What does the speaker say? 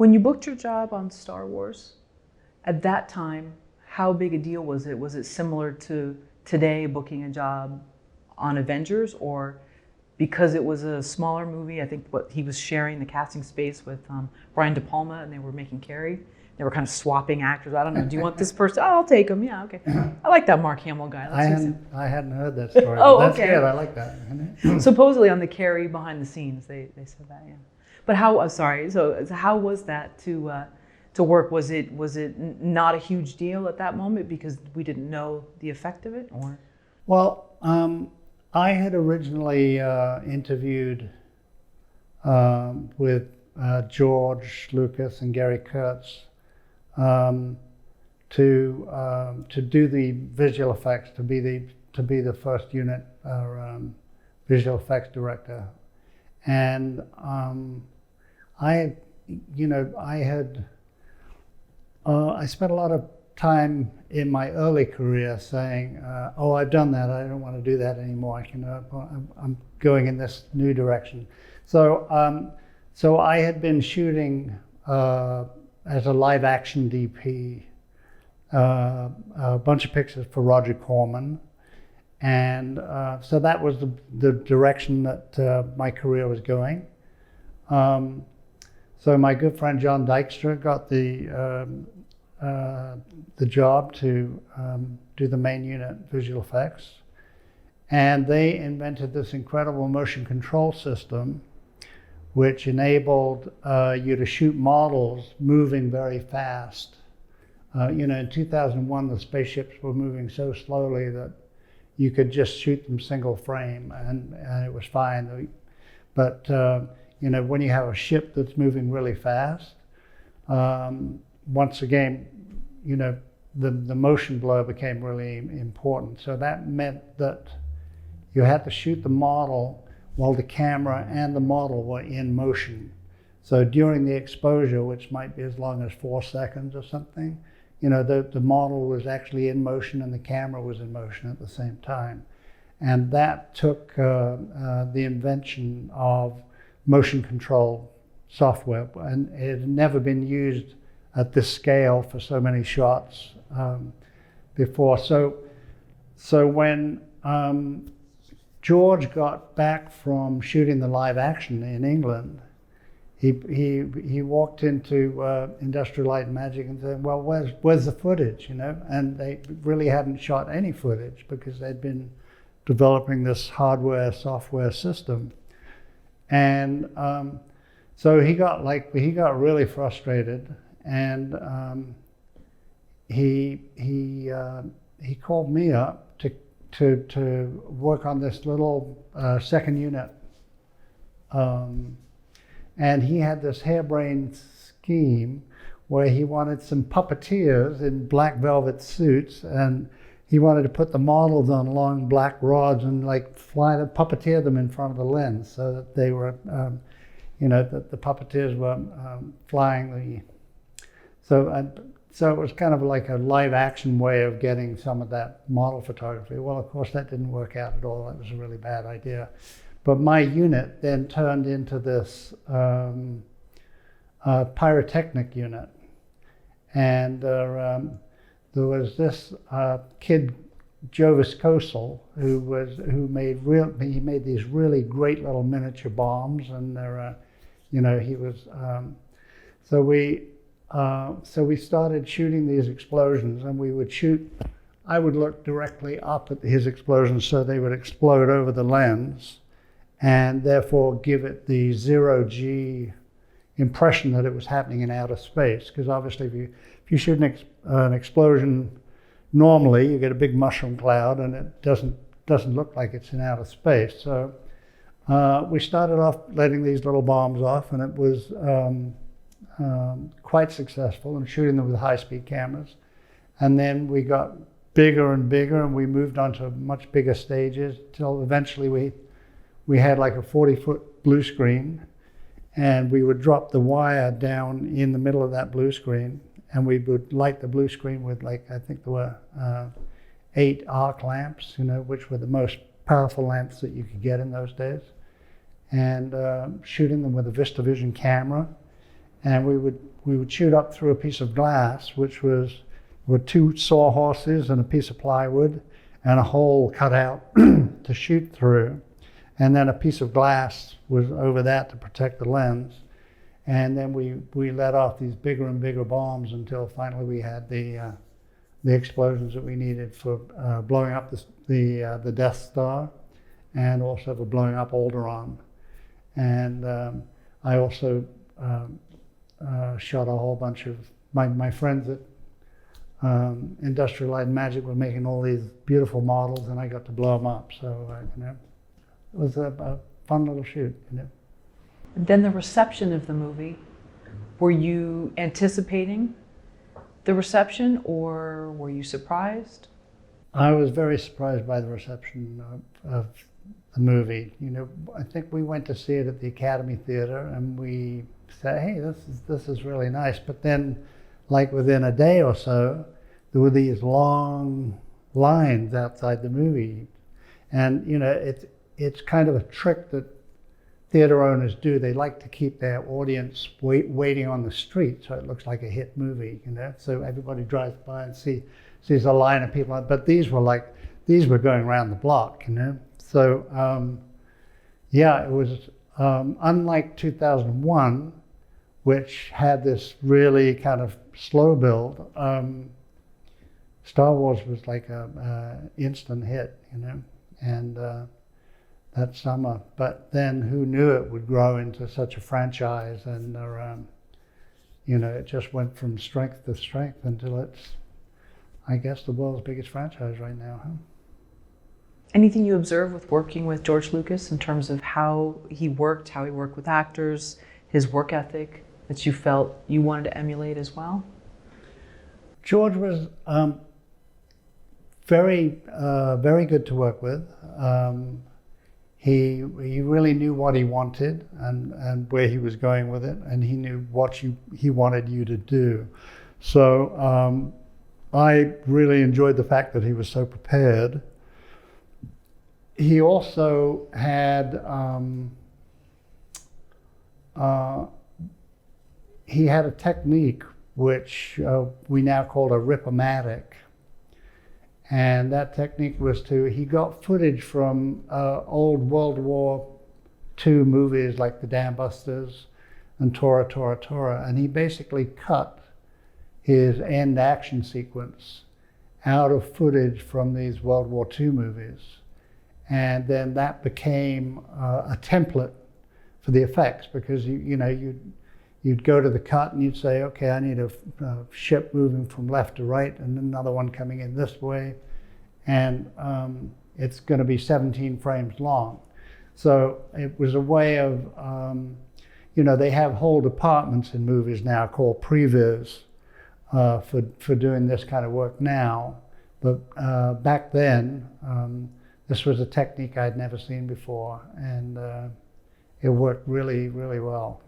When you booked your job on Star Wars, at that time, how big a deal was it? Was it similar to today booking a job on Avengers, or because it was a smaller movie, I think what he was sharing the casting space with Brian De Palma, and they were making Carrie. They were kind of swapping actors. I don't know. Do you want this person? Oh, I'll take him. Yeah, okay. I like that Mark Hamill guy. I hadn't heard that story. Oh, that's okay. Good. I like that. Supposedly on the Carrie behind the scenes, they said that. Yeah. But how? Sorry. So how was that to work? Was it not a huge deal at that moment because we didn't know the effect of it, or? Well, I had originally interviewed with George Lucas and Gary Kurtz to do the visual effects, to be the first unit visual effects director, and I spent a lot of time in my early career saying, "Oh, I've done that. I don't want to do that anymore. I'm going in this new direction." So I had been shooting as a live action DP a bunch of pictures for Roger Corman, and so that was the direction that my career was going. So my good friend John Dykstra got the job to do the main unit visual effects, and they invented this incredible motion control system which enabled you to shoot models moving very fast. In 2001 the spaceships were moving so slowly that you could just shoot them single frame and it was fine. But when you have a ship that's moving really fast, once again, the motion blur became really important. So that meant that you had to shoot the model while the camera and the model were in motion. So during the exposure, which might be as long as 4 seconds or something, the model was actually in motion and the camera was in motion at the same time. And that took the invention of motion control software, and it had never been used at this scale for so many shots before. So when George got back from shooting the live action in England, he walked into Industrial Light and Magic and said, "Well, where's the footage?" And they really hadn't shot any footage because they'd been developing this hardware software system, and so he got really frustrated, and he called me up to work on this little second unit, and he had this harebrained scheme where he wanted some puppeteers in black velvet suits, and he wanted to put the models on long black rods and puppeteer them in front of the lens so that they were, that the puppeteers were flying the. So it was kind of like a live action way of getting some of that model photography. Well, of course, that didn't work out at all. That was a really bad idea. But my unit then turned into this pyrotechnic unit. And there was this kid, Joe Viscosal, who made these really great little miniature bombs, and he was. So we started shooting these explosions, and we would shoot. I would look directly up at his explosions, so they would explode over the lens, and therefore give it the zero-G impression that it was happening in outer space. Because obviously, if you shoot an explosion normally, you get a big mushroom cloud, and it doesn't look like it's in outer space. So we started off letting these little bombs off, and it was quite successful, and shooting them with high-speed cameras. And then we got bigger and bigger, and we moved on to much bigger stages till eventually we had like a 40-foot blue screen, and we would drop the wire down in the middle of that blue screen, and we would light the blue screen with I think there were 8 arc lamps, which were the most powerful lamps that you could get in those days, and shooting them with a VistaVision camera. and we would shoot up through a piece of glass, which were two sawhorses and a piece of plywood and a hole cut out to shoot through. And then a piece of glass was over that to protect the lens. And then we let off these bigger and bigger bombs until finally we had the explosions that we needed for blowing up the Death Star and also for blowing up Alderaan. And I also shot a whole bunch of my friends at Industrial Light and Magic were making all these beautiful models, and I got to blow them up. So it was a fun little shoot. Then the reception of the movie. Were you anticipating the reception, or were you surprised? I was very surprised by the reception of the movie. I think we went to see it at the Academy Theater, and we said, "Hey, this is really nice." But then, like within a day or so, there were these long lines outside the movie, and it's kind of a trick that theater owners do. They like to keep their audience waiting on the street, so it looks like a hit movie. So everybody drives by and sees a line of people. But these were going around the block. So it was unlike 2001, which had this really kind of slow build. Star Wars was like a instant hit, and that summer. But then who knew it would grow into such a franchise, and it just went from strength to strength until it's, I guess, the world's biggest franchise right now. Anything you observed with working with George Lucas in terms of how he worked with actors, his work ethic, that you felt you wanted to emulate as well? George was very good to work with. He really knew what he wanted and where he was going with it, and he knew what he wanted you to do. So I really enjoyed the fact that he was so prepared. He also had a technique which we now call a rip-o-matic. And that technique was he got footage from old World War II movies like The Dam Busters and Tora, Tora, Tora, and he basically cut his end action sequence out of footage from these World War II movies. And then that became a template for the effects, because you'd go to the cut and you'd say, okay, I need a ship moving from left to right and another one coming in this way. And it's going to be 17 frames long. So it was a way of, they have whole departments in movies now called previs for doing this kind of work now. But back then, this was a technique I'd never seen before, and it worked really, really well.